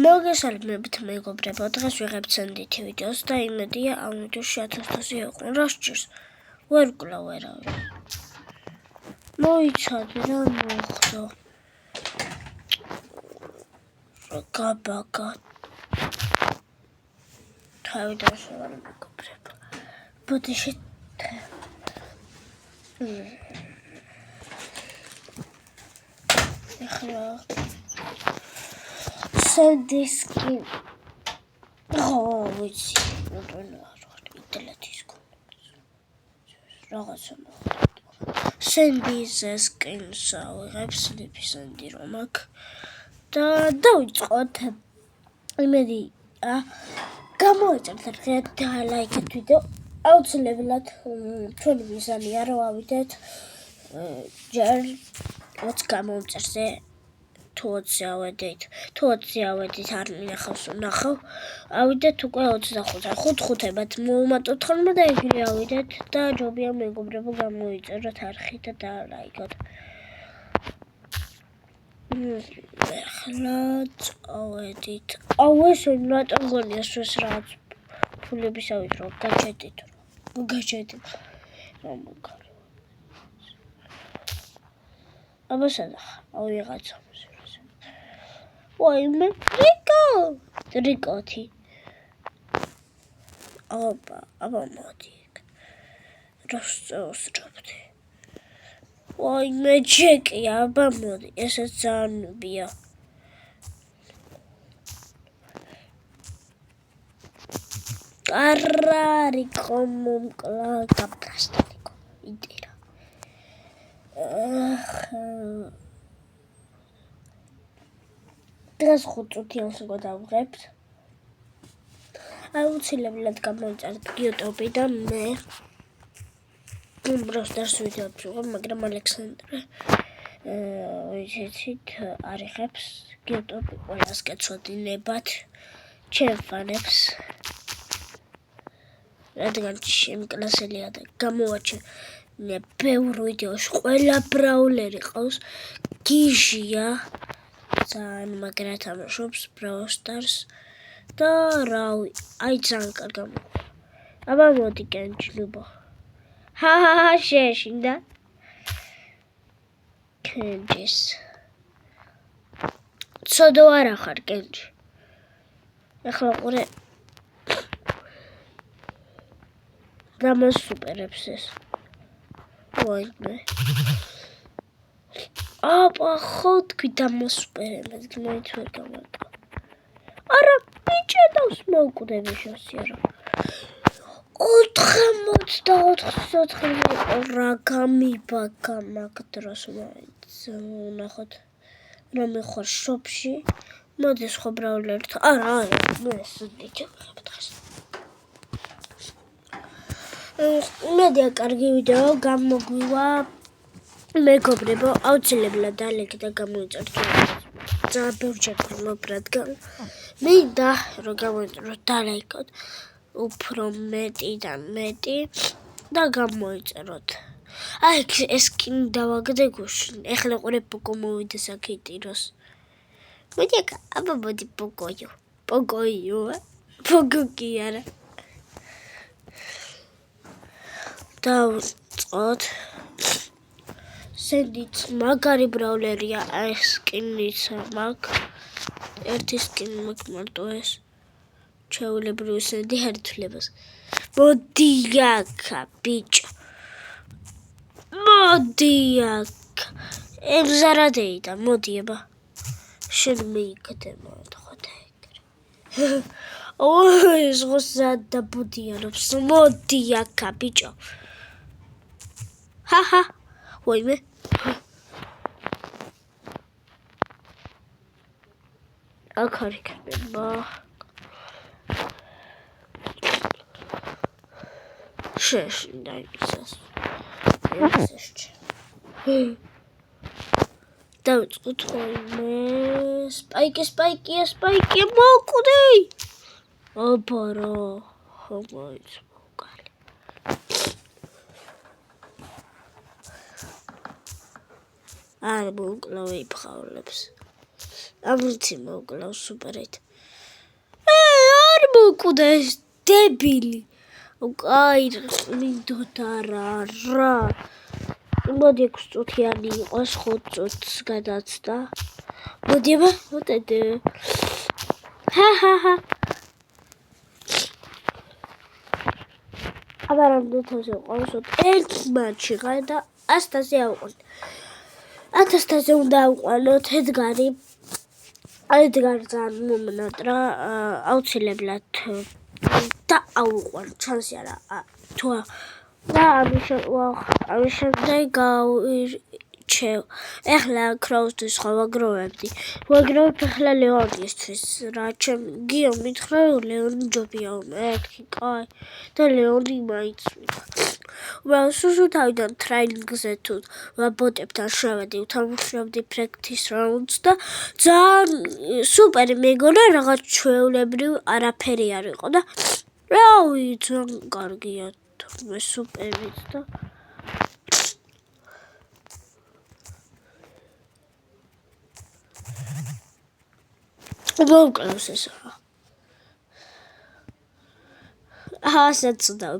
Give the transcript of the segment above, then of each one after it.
მოგესალმებით მეგობრებო, დღეს ვიღებ ცენდითი ვიდეოს და იმედია ამ ვიდეოში 1000-ზე იყო. რა სჭირს? ვერ ვკლა ვერავინ. მოიცადე რა მოხდა. გაბაგა. თავიდან შევარ მეგობრებო. ბოდიში ეხლა სენდისკი ვიცი, ინტელექტის რაღაცა სენდისკინსა ვიღებ სლიპი სენდი რომ აქ და დავიწყოთ. იმედია გამოიწერთ და ლაიქეთ ვიდეო. აუცილებლად ჩვენი მიზანია რომ ავიდეთ ჯერ 20 გამომწერზე თუ 20 ავედით არ მინახავს ვნახავ. ავიდეთ უკვე 25-ზე. 5-5-ებად მოვუმატოთ ხოლმე და იგივე ავიდეთ და ჯობია მეგობრებო გამოიწეროთ არხი და დაალაიქოთ. ეხლა წავედით. ეს რატომ გონია ეს რაღაც ფულებისავით რომ გაჩედით. რომ მოგარ. აბა სადახ, ვიღაცა. ვაიმე, რიკოთი. აბა მოდი. როსწავსჯობდი. ვაიმე, ჯეკი, აბა მოდი, ესეც ძალიან ნუბია. კარარიკო მომკლა გაფრასტალიკო. იდერა. დღეს 5 წუთიანს უკვე დავღებთ. აუცილებლად გამოიწერთ YouTube და მე ბროსტარს ვიდეოებს ვიღებ, მაგრამ ალექსანდრე ვიცით არ იღებს YouTube ყველას გეცოდინებათ ჩემ ფანებს. რადგან შემკლასელია და გამოვაჩენე ბევრ ვიდეოში ყველა ბრაულერი ყავს, გიჟია ძალიან მაგრა თამაშობს Brawl Stars და რავი, აი ძალიან კარგი. აბა მოდი კენჭი ლუბო. შეშინდა. კენჭის. ცოდო არ ახარ კენჭი. ეხლა ყურე დამასუპერებს ეს. ვაიმე. აბა ხო თქვი დამასუპერებს, გმით ვერ გამარტყა. არა, მიჭედავს მოვკვდები შოსი არა. 84 რა გამიბაგა მაგ დროს მაინც ვნახოთ რომ მიხარ შოპში. მოდი სხვა ბრაულერით. არა, ეს ვიდეო დღეს. იმედია კარგი ვიდეო გამოგვივა. მეგობრებო, აუცილებლად დალეიქეთ და გამოიწერთ. ძალიან ბევრჯერ რადგან მინდა რომ გამოიწეროთ დალეიქოთ უფრო მეტი და გამოიწეროთ. აი ეს კინი დავაგდე გუშინ. ეხლა ყურე პოკო მოვიდეს აქ იტიროს. მოდი აბა მოდი პოკოიო. პოკო კი არა. დავწყოთ. სენდიც მაგარი ბრაულერია, ეს სკინიც მაქვს. ერთი სკინი მაქვს მარტო ეს. ჩაულებრივი სენდი არ ითვლებას. მოდი აქა ბიჭო. მოდი აქა. ემზარადეიდა, მოდი აბა. შენ მიიქეთე მოთხოთ ეგრე. ეს ღოსად დაბუდიანობს. მოდი აქა ბიჭო. ვაიმე. აქ არ იქნება. შეშინდა ისეს. დავიწყოთ ხოლმე. სპაიკი მოვკვდი. აბა რა. ხომაიც მოკალი. არ მოვკლავე ფხავლებს. ამიცი მოვკლავს სუპერით. არ მოკვდეს დებილი. აი მინდოდა რა. მოდი 6 წუთიანი იყოს 5 წუთს გადაცდა. მოდი მოტედე. ჰა. აბა რამდენთვე ყავსოთ ერთ მატჩი და 100-ზე ავყვან. 1000-ზე უნდა ავყვანოთ ედგარი ძალიან მომნატრა აუცილებლად და აუყვან ჩანსი არა თუ და ამის შემდეგ გავირჩევ ეხლა ქროუსთვის ხო ვაგროვებ ეხლა ლეონისთვის რა ჩემ გიო მითხრა ლეონი ჯობია მეთქი კაი და ლეონი მაინც სუსუ თავიდან ტრეინინგზე თუ ბოტებთან შევედი ვთამაშობდი practice rounds და ძალიან სუპერი მეგონა რაღაც ჩვეულებრივ არაფერი არ იყო და რავი ძალიან კარგია თუმცა სუპერიც და მოვკლავს ეს რა საწოდავ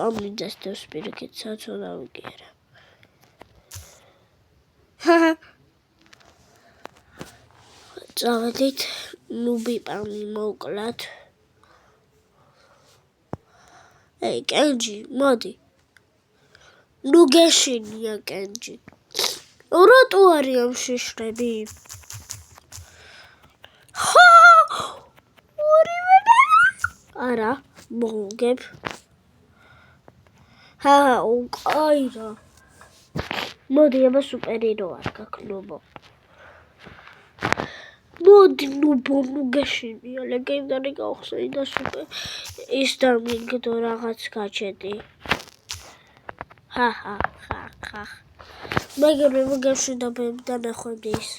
პამი დასდევს პირიქით საწოდავ კი არა წავედით ნუბი პამი მოვკლათ ეი კენჯი მოდი ნუ გეშინია კენჯი რატო არის ამ შიშრები არა მოგებ აი რა მოდი აბა სუპერი რო არ გაქნობო მოდი ნუ გეშინია ლეგენდარი გავხსენი და სუპერ ის და მიგდო რაღაც გაჩედი ხა მაგერე მოგეშინდა და ნახვედი ის